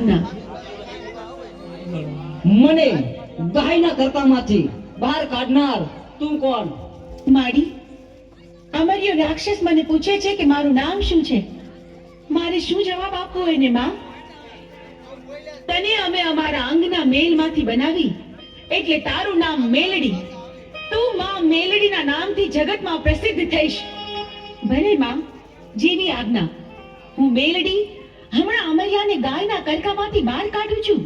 આજ્ઞા. મને ગાયના કરતામાંથી બહાર કાઢનાર તું કોણ? માડી, અમર્યો રાક્ષસ મને પૂછે છે કે મારું નામ શું છે. મારે શું જવાબ આપવો એને માં? તને અમે અમારા અંગના મેલમાંથી બનાવી એટલે તારું નામ મેલડી. તું માં મેલડીના નામથી જગતમાં પ્રસિદ્ધ થઈશ. ભલે માં, જેવી આજ્ઞા. હું મેલડી હમણાં અમર્યાને ગાયના કરકામાંથી બહાર કાઢું છું.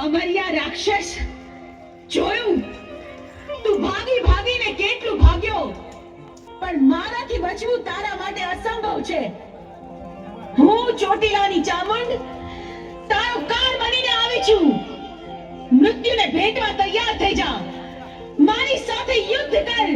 અમર્યા રાક્ષસ, જોયું તું ભાગી ભાગીને કેટલું ભાગ્યો, પણ મારાથી બચવું તારા માટે અસંભવ છે. હું ચોટીલાની ચામુંડ તારો કાળ બનીને આવી છું. મૃત્યુને ભેટવા તૈયાર થઈ જા. મારી સાથે યુદ્ધ કર.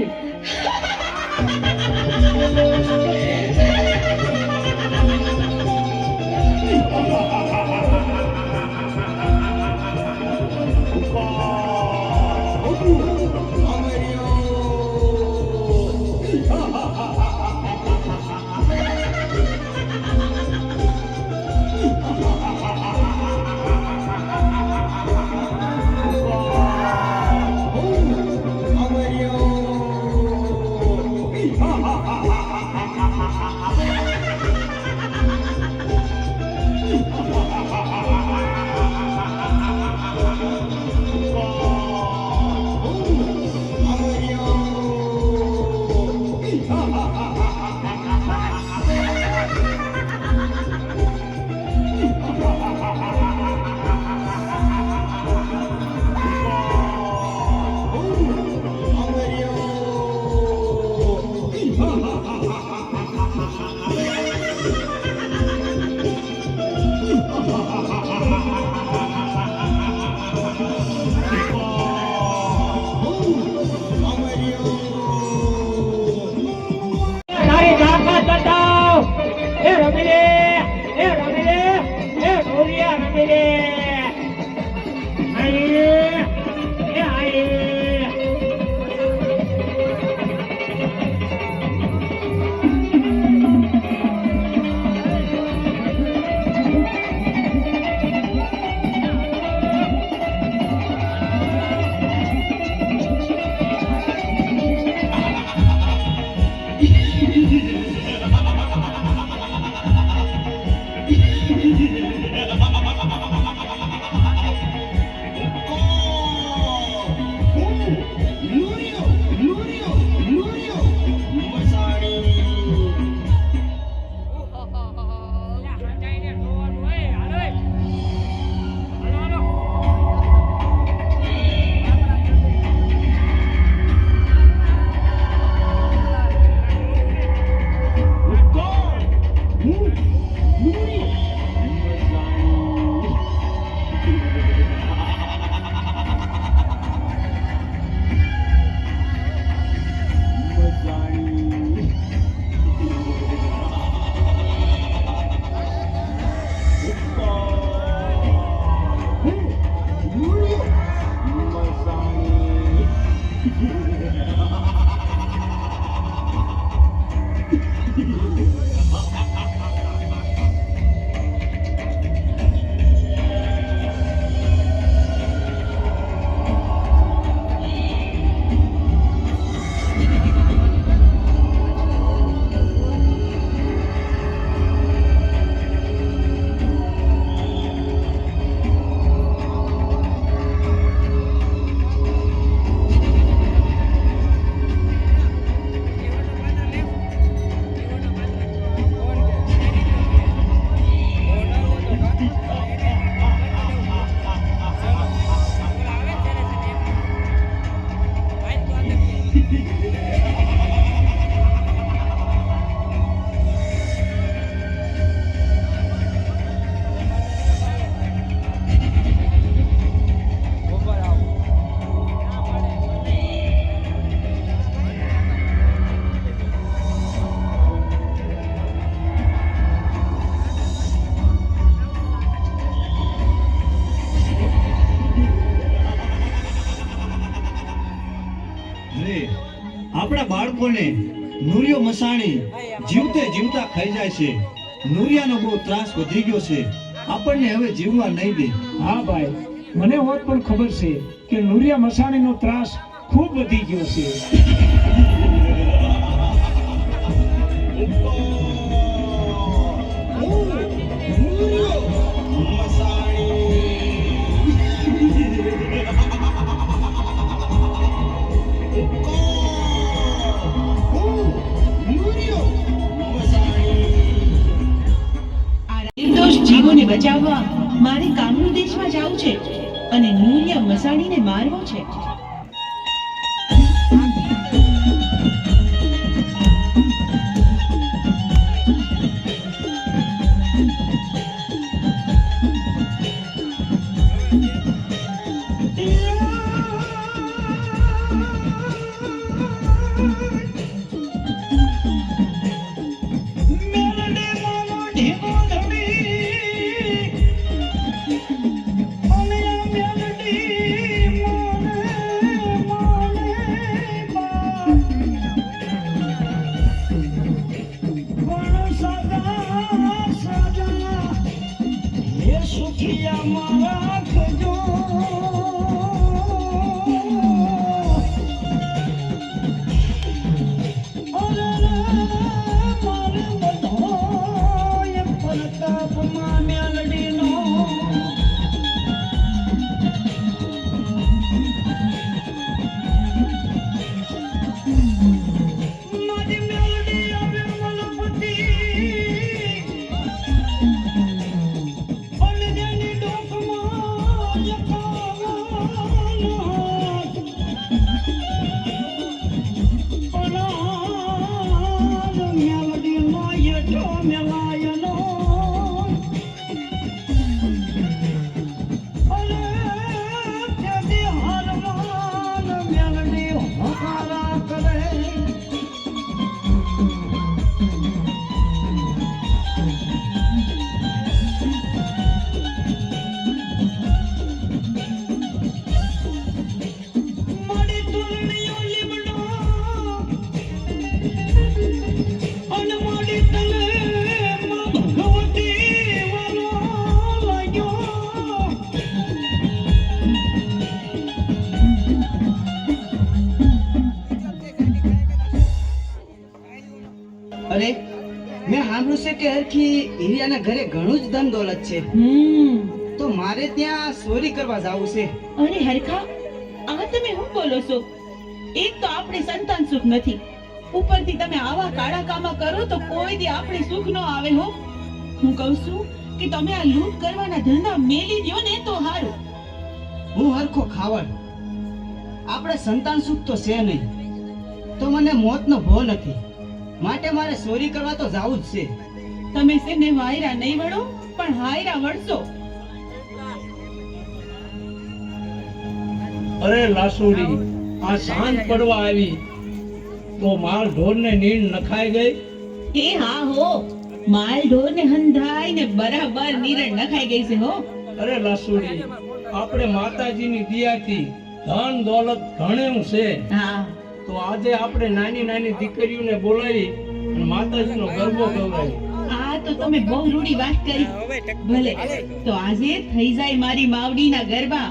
બાળકોને નુરિયો મસાણી જીવતે જીવતા ખાઈ જાય છે. નુરિયાનો બહુ ત્રાસ વધી ગયો છે. આપણને હવે જીવવા નહીં દે. હા ભાઈ, મને હોત પણ ખબર છે કે નુરિયા મસાણીનો ત્રાસ ખૂબ વધી ગયો છે. નિર્દોષ જીવોને બચાવવા મારે કામરૂ દેશમાં જવું છે અને નુરિયા મસાણીને મારવો છે. અરે, મેં સાંભળ્યું છે કે હરખી હિરિયાના ઘરે ઘણું જ ધન દોલત છે. તો મારે ત્યાં ચોરી કરવા જાવું છે. અરે હરખા, આ તમે શું બોલો છો? એક તો આપણે સંતાન સુખ નથી, ઉપરથી તમે આવા કાળા કામા કરો તો કોઈ દી આપણે સુખ ન આવે હો. હું કહું છું કે તમે આ લૂંટ કરવાના ધંધા મેલી દ્યો ને તો હારું. હું હરખો ખાવડ. આપણે સંતાન સુખ તો છે નહીં, તો મને મોતનો ભો નથી, માટે મારે ચોરી કરવા તો જાવું જ છે. તમે છે ને વાયરા નહીં વળો, પણ હાયરા વળશો. અરે લાસુડી, આ સાંજ પડવા આવી તો માલ ઢોરને નીણ નખાઈ ગઈ. એ હા હો, માલ ઢોર ને હંધાઈ ને બરાબર નીરણ નખાઈ ગઈ છે હો. અરે લાસુડી, આપણે માતાજીની દયાથી ધન દોલત ઘણું છે. હા, તો આજે આપણે નાની નાની દીકરીઓને બોલાવી અને માતાજીનો ગરબો ગવડાવી. આ તો તમે બહુ રૂડી વાત કરી. ભલે, તો આજે થઈ જાય મારી માવડીના ગરબા.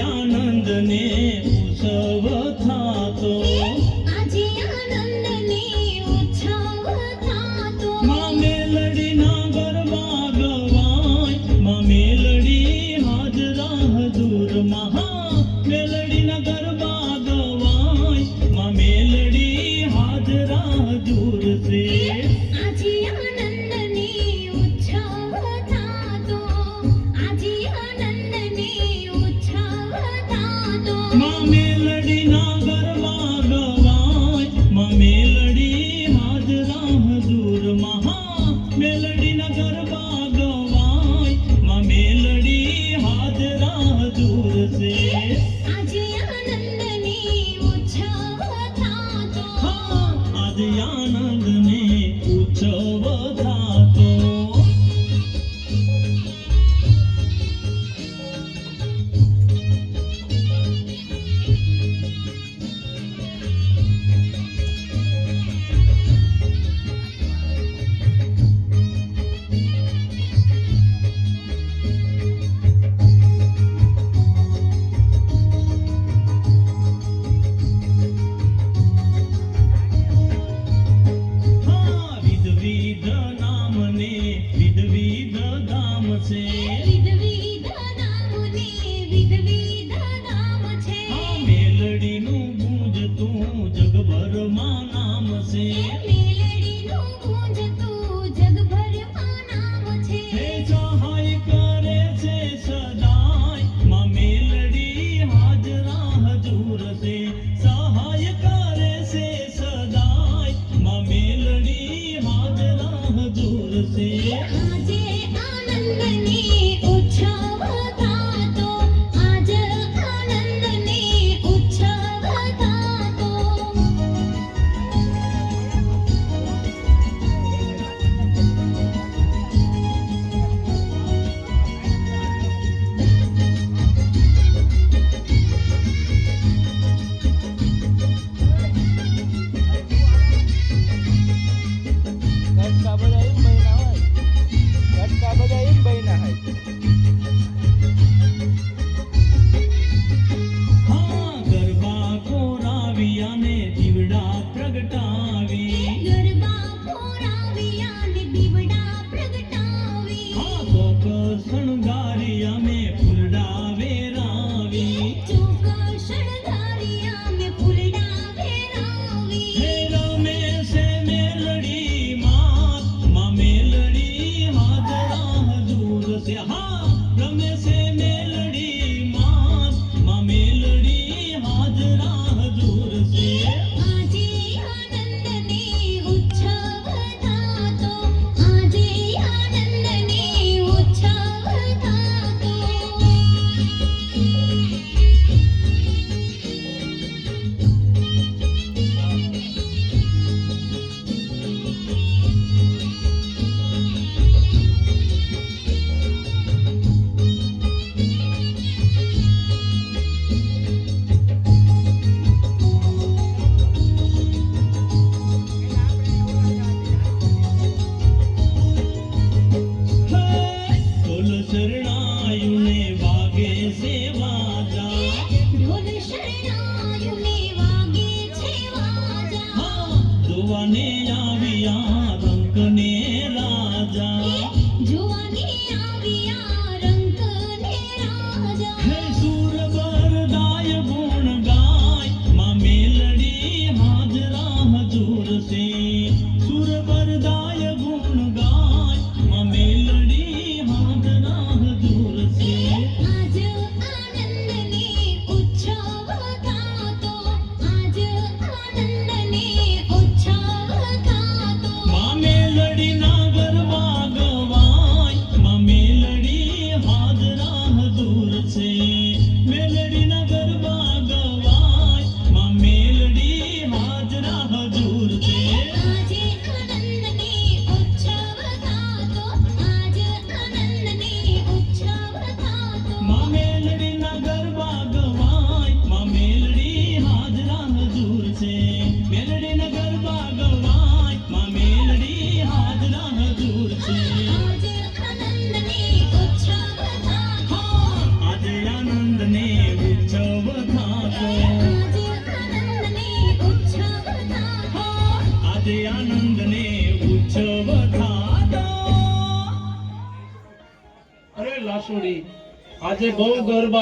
આનંદ ને મેલડીના ગરબા ગવાય માં મેલડી હાજરા હજુર છે આજે આનંદની ઉત્સવ થાતો આજે આનંદને ઉત્સવ થાતો વિધ નામને વિધ ધામ છે વિધ નામને વિધ નામ છે મેલડીનું ગુંજતું જગભરમાં નામ છે મેલડીનું ગુંજતું જગભરમાં નામ છે હે સહાય કરે છે સદાય માં મેલડી હાજરા હજુર છે સહાય કરે છે સદાય માં મેલડી હાજરા હજુર છે આજે આનંદની ઉત્સવ થાતો આજે આનંદની ઉત્સવ થાતો હા ગરબા કોરાવ્યા ને દીવડા પ્રગટાવી ગરબા પોરાવ્યા ને દીવડા પ્રગટાવી હા કોક શણગાર્યા ને ફૂલડા વેરાવી ચોક શણગાર્યા ને ફૂલડા વેરાવી હે રમે છે મેલડી માં મેલડી હાજરા હજુર છે હા રમે છે મેલડી માં મેલડી હાજરા હજુર છે આજે આનંદની ઉત્સવ થાતો આજે આનંદની ઉત્સવ થાતો ઢોલ શરણાયુને વાગે છે વાજા ઢોલ શરણાયુને વાગે છે વાજા હા જોવાને આવ્યા રંગને રાજા જોવાને આવ્યા રંગ ને રાજા હે સુર બરદાય ગુણ ગાય માં મેલડી હાજરા હજુર છે સુર બરદાય ગુણ ગાય માં મેલડી હાજરા હજુર છે આજ આનંદની ઉત્સવ થાતો આજ આનંદની ઉત્સવ થાતો માં મેલડીના ગરબા ગવાય માં મેલડી હાજરા હજુર છે મેલડીના ગરબા ગવાય માં મેલડી હાજરા હજુર છે આજે આનંદની ઉત્સવ થાતો આજે આનંદની ઉત્સવ થાતો માં મેલડીના ગરબા ગવાય માં મેલડી હાજરા હજુર છે મેલડીના ગરબા ગવાય માં મેલડી હાજરા હજુર છે આજે આનંદની ઉત્સવ થાતો આજે આનંદને ઉત્સવ થાતો આજે આનંદની ઉત્સવ થાતો આજે આનંદને ઉત્સવ થાતો અરે લાસુડી આજે બહુ ગરબા